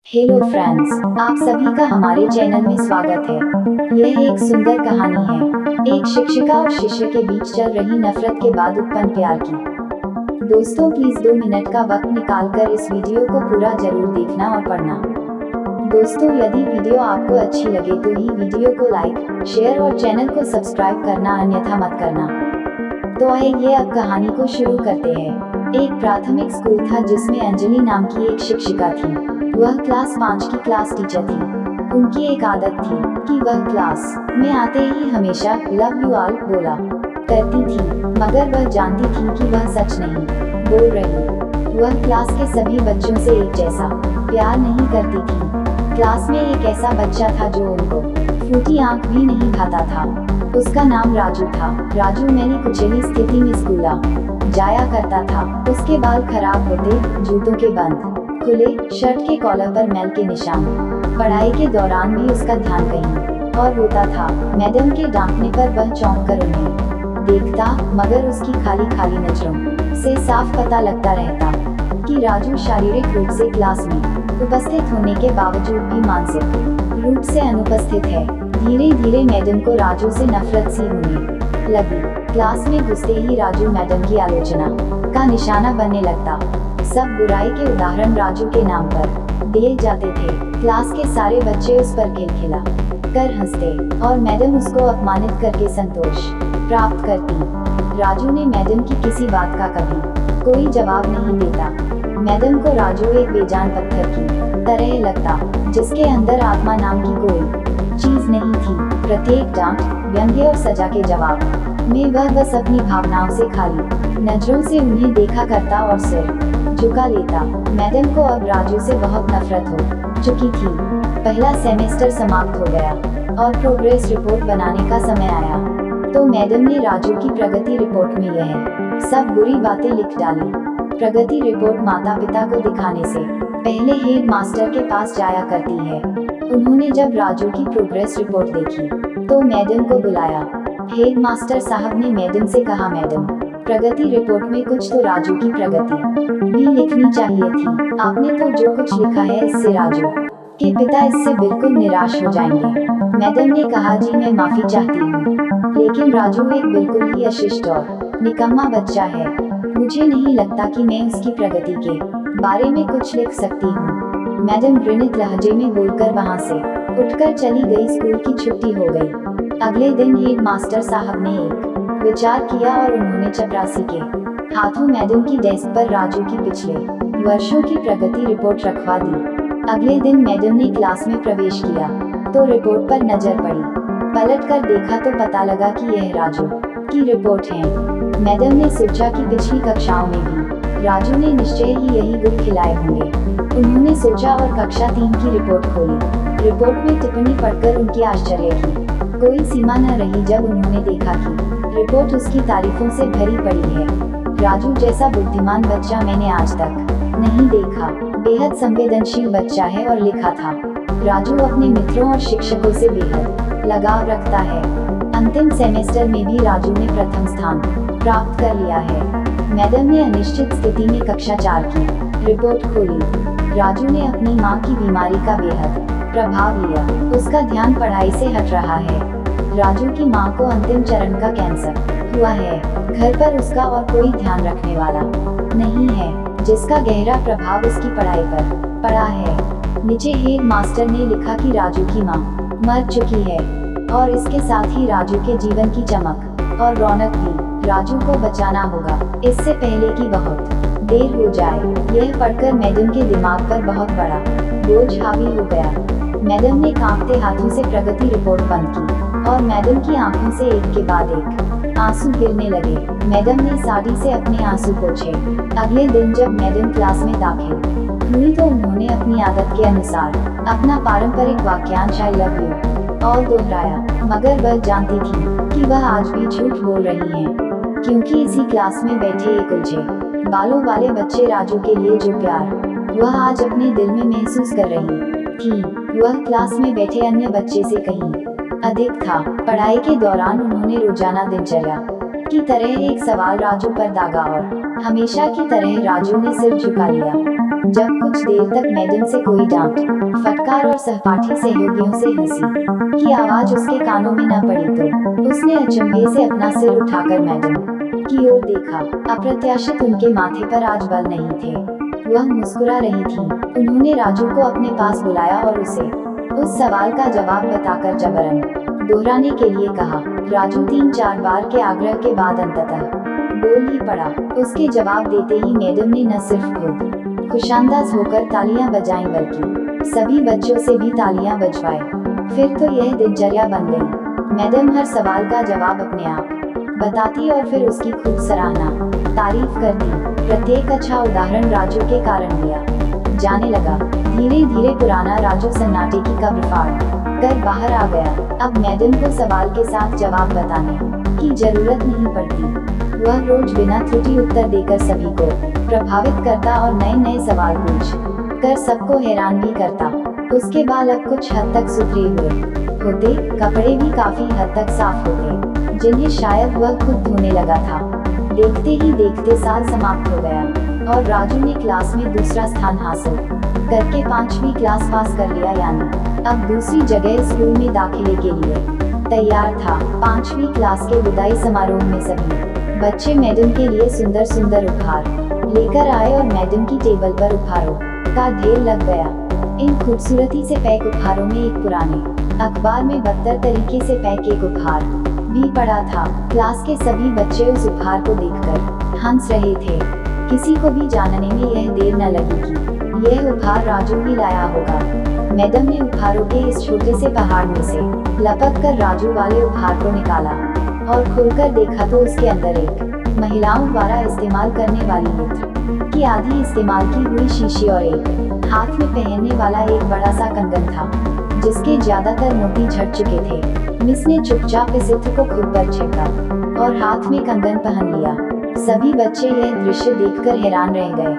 Hello friends, आप सभी का हमारे चैनल में स्वागत है। यह एक सुंदर कहानी है, एक शिक्षिका और शिष्य के बीच चल रही नफरत के बाद उत्पन्न प्यार की। दोस्तों प्लीज 2 मिनट का वक्त निकालकर इस वीडियो को पूरा जरूर देखना और पढ़ना। दोस्तों यदि वीडियो आपको अच्छी लगे तो ही वीडियो को लाइक, शेयर और चैनल को सब्सक्राइब करना अन्यथा मत करना। तो आइए अब कहानी को शुरू करते हैं। एक प्राथमिक स्कूल था जिसमें अंजलि नाम की एक शिक्षिका थी। वह क्लास 5 की क्लास टीचर थी। उनकी एक आदत थी कि वह क्लास में आते ही हमेशा लव यू ऑल बोला करती थी, मगर वह जानती थी कि वह सच नहीं बोल रही। वह क्लास के सभी बच्चों से एक जैसा प्यार नहीं करती थी। क्लास में एक ऐसा बच्चा था जो उनको फूटी आंख भी नहीं खाता था। उसका नाम राजू था। राजू मैंने कुचली स्थिति में स्कूला जाया करता था। उसके बाल खराब होते, जूतों के बंद खुले, शर्ट के कॉलर पर मैल के निशान। पढ़ाई के दौरान भी उसका ध्यान कहीं और होता था। मैडम के डांटने पर वह चौंक कर उन्हें देखता, मगर उसकी खाली खाली नजरों से साफ पता लगता रहता कि राजू शारीरिक रूप से क्लास में उपस्थित होने के बावजूद भी मानसिक रूप से अनुपस्थित है। धीरे धीरे मैडम को राजू से नफरत सी होने लगी। क्लास में घुसते ही राजू मैडम की आलोचना का निशाना बनने लगता। सब बुराई के उदाहरण राजू के नाम पर दिए जाते थे। क्लास के सारे बच्चे उस पर खिलखिला कर हंसते और मैडम उसको अपमानित करके संतोष प्राप्त करती। राजू ने मैडम की किसी बात का कभी कोई जवाब नहीं देता। मैडम को राजू एक बेजान पत्थर की तरह लगता, जिसके अंदर आत्मा नाम की कोई चीज नहीं थी। प्रत्येक डांट, व्यंग्य और सजा के जवाब में वह बस अपनी भावनाओं से खाली नजरों से उन्हें देखा करता और सिर झुका लेता। मैडम को अब राजू से बहुत नफरत हो चुकी थी। पहला सेमेस्टर समाप्त हो गया और प्रोग्रेस रिपोर्ट बनाने का समय आया, तो मैडम ने राजू की प्रगति रिपोर्ट में यह सब बुरी बातें लिख डाली। प्रगति रिपोर्ट माता पिता को दिखाने से पहले हेड मास्टर के पास जाया करती है। उन्होंने जब राजू की प्रोग्रेस रिपोर्ट देखी तो मैडम को बुलाया। हेड मास्टर साहब ने मैडम से कहा, मैडम प्रगति रिपोर्ट में कुछ तो राजू की प्रगति भी लिखनी चाहिए थी। आपने तो जो कुछ लिखा है इससे राजू के पिता इससे बिल्कुल निराश हो जाएंगे। मैडम ने कहा, जी मैं माफी चाहती हूँ, लेकिन राजू एक बिल्कुल ही अशिष्ट और निकम्मा बच्चा है। मुझे नहीं लगता कि मैं उसकी प्रगति के बारे में कुछ लिख सकती हूँ। मैडम घृणित लहजे में बोलकर वहाँ से उठकर चली गई। स्कूल की छुट्टी हो गई। अगले दिन हेड मास्टर साहब ने एक विचार किया और उन्होंने चपरासी के हाथों मैडम की डेस्क पर राजू की पिछले वर्षों की प्रगति रिपोर्ट रखवा दी। अगले दिन मैडम ने क्लास में प्रवेश किया तो रिपोर्ट पर नजर पड़ी। पलट कर देखा तो पता लगा कि यह राजू की रिपोर्ट है। मैडम ने सोचा कि पिछली कक्षाओं में भी राजू ने निश्चय ही यही गुण खिलाए होंगे। उन्होंने सोचा और कक्षा 3 की रिपोर्ट खोली। रिपोर्ट में टिप्पणी पढ़कर उनकी आश्चर्य की कोई सीमा न रही जब उन्होंने देखा कि रिपोर्ट उसकी तारीफों से भरी पड़ी है। राजू जैसा बुद्धिमान बच्चा मैंने आज तक नहीं देखा। बेहद संवेदनशील बच्चा है और लिखा था, राजू अपने मित्रों और शिक्षकों से बेहद लगाव रखता है। अंतिम सेमेस्टर में भी राजू ने प्रथम स्थान प्राप्त कर लिया है। मैडम ने अनिश्चित स्थिति में कक्षा 4 की रिपोर्ट खोली। राजू ने अपनी मां की बीमारी का बेहद प्रभाव लिया। उसका ध्यान पढ़ाई से हट रहा है। राजू की मां को अंतिम चरण का कैंसर हुआ है। घर पर उसका और कोई ध्यान रखने वाला नहीं है, जिसका गहरा प्रभाव उसकी पढ़ाई पर पड़ा है। नीचे हेड मास्टर ने लिखा कि राजू की मां मर चुकी है और इसके साथ ही राजू के जीवन की चमक और रौनक भी। राजू को बचाना होगा इससे पहले कि बहुत देर हो जाए। यह पढ़कर मैडम के दिमाग पर बहुत बड़ा बोझ हावी हो गया। मैडम ने कांपते हाथों से प्रगति रिपोर्ट बंद की और मैडम की आंखों से एक के बाद एक आंसू गिरने लगे। मैडम ने साड़ी से अपने आंसू पोंछे। अगले दिन जब मैडम क्लास में दाखिल हुई तो उन्होंने अपनी आदत के अनुसार अपना पारंपरिक वाक्यांश आई लव यू और दोहराया, मगर वह जानती थी कि वह आज भी झूठ बोल रही हैं, क्योंकि इसी क्लास में बैठे एक उलझे बालों वाले बच्चे राजू के लिए जो प्यार वह आज अपने दिल में महसूस कर रही थी, वह क्लास में बैठे अन्य बच्चे से कहीं अधिक था। पढ़ाई के दौरान उन्होंने रोजाना दिनचर्या की तरह एक सवाल राजू पर दागा और हमेशा की तरह राजू ने सिर झुका लिया। जब कुछ देर तक मैडम से कोई डांट, फटकार और सहपाठी सहयोगियों से हंसी की आवाज उसके कानों में न पड़ी तो उसने अचंभे से अपना सिर उठाकर मैडम की ओर देखा। अप्रत्याशित उनके माथे पर आज बाल नहीं थे। वह मुस्कुरा रही थी। उन्होंने राजू को अपने पास बुलाया और उसे उस सवाल का जवाब बताकर जबरन दोहराने के लिए कहा। राजू 3-4 बार के आग्रह के बाद अंततः बोल ही पड़ा। उसके जवाब देते ही मैडम ने न सिर्फ खुद खुशांदाज होकर तालियां बजाईं बल्कि सभी बच्चों से भी तालियां बजवाए। फिर तो यह दिनचर्या बन गई। मैडम हर सवाल का जवाब अपने आप बताती और फिर उसकी खुद सराहना तारीफ करती। प्रत्येक अच्छा उदाहरण राजू के कारण लिया जाने लगा। धीरे धीरे पुराना राजू सन्नाटे की कब्र फाड़ कर बाहर आ गया। अब मैडम को सवाल के साथ जवाब बताने की जरूरत नहीं पड़ती। वह रोज बिना त्रुटि उत्तर देकर सभी को प्रभावित करता और नए नए सवाल पूछ कर सबको हैरान भी करता। उसके बाल अब कुछ हद तक सुधरे हुए होते, कपड़े भी काफी हद तक साफ होते, जिन्हें शायद वह खुद धोने लगा था। देखते ही देखते साल समाप्त हो गया और राजू ने क्लास में दूसरा स्थान हासिल करके 5वीं क्लास पास कर लिया, यानी अब दूसरी जगह स्कूल में दाखिले के लिए तैयार था। 5वीं क्लास के विदाई समारोह में सभी बच्चे मैडम के लिए सुंदर सुंदर उपहार लेकर आए और मैडम की टेबल पर उपहारों का ढेर लग गया। इन खूबसूरती से पैक उपहारों में एक पुराने अखबार में बदतर तरीके से पैक एक उपहार भी पड़ा था। क्लास के सभी बच्चे उस उपहार को देखकर हंस रहे थे। किसी को भी जानने में यह देर न लगी कि यह उपहार राजू ही लाया होगा। मैडम ने उपहारों के इस छोटे से पहाड़ में से लपक कर राजू वाले उपहार को निकाला और खोलकर देखा तो उसके अंदर एक महिलाओं द्वारा इस्तेमाल करने वाली इत्र की आधी इस्तेमाल की हुई शीशी और एक हाथ में पहनने वाला एक बड़ा सा कंगन था, जिसके ज्यादातर मोती झड़ चुके थे। मिस ने चुपचाप इस इत्र को खुद पर छिड़का और हाथ में कंगन पहन लिया। सभी बच्चे यह दृश्य देखकर हैरान रह गए,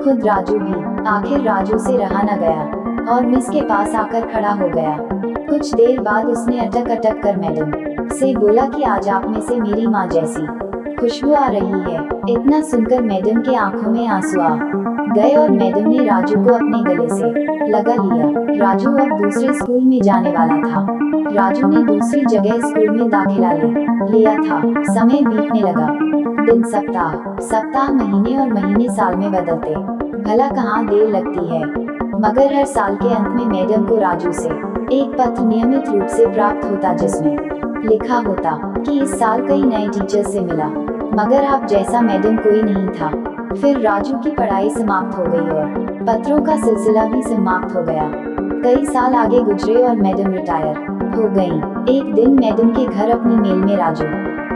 खुद राजू भी। आखिर राजू से रहा न गया और मिस के पास आकर खड़ा हो गया। कुछ देर बाद उसने अटक अटक कर मैडम से बोला कि आज आप में से मेरी माँ जैसी खुशबू आ रही है। इतना सुनकर मैडम के आंखों में आंसू आ गए और मैडम ने राजू को अपने गले से लगा लिया। राजू अब दूसरे स्कूल में जाने वाला था। राजू ने दूसरी जगह स्कूल में दाखिला ले लिया था। समय बीतने लगा। दिन सप्ताह महीने और महीने साल में बदलते। भला कहाँ देर लगती है, मगर हर साल के अंत में मैडम को राजू से एक पत्र नियमित रूप से प्राप्त होता, जिसमें लिखा होता कि इस साल कई नए टीचर से मिला, मगर आप जैसा मैडम कोई नहीं था। फिर राजू की पढ़ाई समाप्त हो गई और पत्रों का सिलसिला भी समाप्त हो गया। कई साल आगे गुजरे और मैडम रिटायर हो गई। एक दिन मैडम के घर अपनी मेल में राजू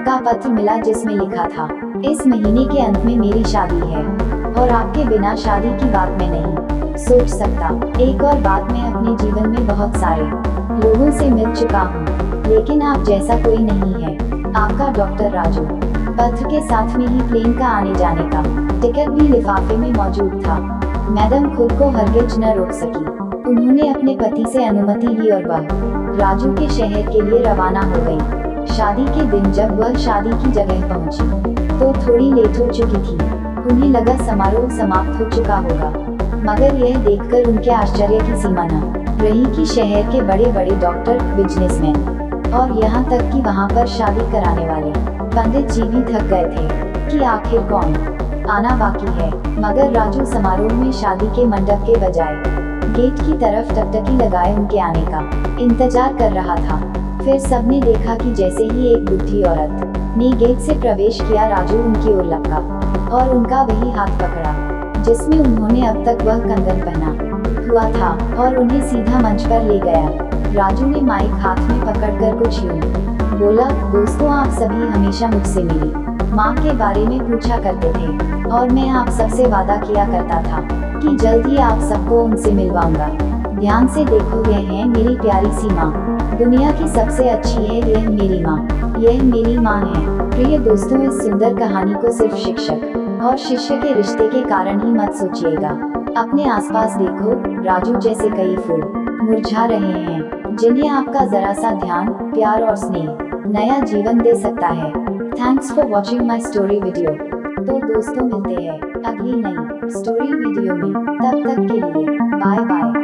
का पत्र मिला, जिसमें लिखा था, इस महीने के अंत में मेरी शादी है और आपके बिना शादी की बात मैं नहीं सोच सकता। एक और बात, मैं अपने जीवन में बहुत सारे लोगों से मिल चुका हूँ, लेकिन आप जैसा कोई नहीं है। आपका डॉक्टर राजू। पत्र के साथ में ही प्लेन का आने जाने का टिकट भी लिफाफे में मौजूद था। मैडम खुद को हरगिज न रोक सकी। उन्होंने अपने पति से अनुमति ली और वह राजू के शहर के लिए रवाना हो गई। शादी के दिन जब वह शादी की जगह पहुंची तो थोड़ी लेट हो चुकी थी। उन्हें लगा समारोह समाप्त हो चुका होगा, मगर यह देखकर उनके आश्चर्य की सीमा न रही कि शहर के बड़े बड़े डॉक्टर, बिजनेसमैन और यहाँ तक कि वहाँ पर शादी कराने वाले पंडित जी भी थक गए थे कि आखिर कौन आना बाकी है। मगर राजू समारोह में शादी के मंडप के बजाय गेट की तरफ टकटकी लगाए उनके आने का इंतजार कर रहा था। फिर सबने देखा कि जैसे ही एक बुढ़ी औरत ने गेट से प्रवेश किया, राजू उनकी ओर लपका और उनका वही हाथ पकड़ा जिसमें उन्होंने अब तक वह कंगन पहना हुआ था और उन्हें सीधा मंच पर ले गया। राजू ने माइक हाथ में पकड़कर कुछ यूं बोला, दोस्तों आप सभी हमेशा मुझसे मेरी माँ के बारे में पूछा करते थे और मैं आप सबसे वादा किया करता था कि जल्द ही आप सबको उनसे मिलवाऊंगा। ध्यान से देखो, यह है मेरी प्यारी सी माँ, दुनिया की सबसे अच्छी है यह मेरी माँ, यह मेरी माँ है। प्रिय दोस्तों, इस सुंदर कहानी को सिर्फ शिक्षक और शिष्य के रिश्ते के कारण ही मत सोचिएगा। अपने आसपास देखो, राजू जैसे कई फूल मुरझा रहे हैं जिन्हें आपका जरा सा ध्यान, प्यार और स्नेह नया जीवन दे सकता है। Thanks for watching my story video. तो दोस्तों मिलते हैं अगली नई स्टोरी वीडियो में, तब तक के लिए बाय बाय।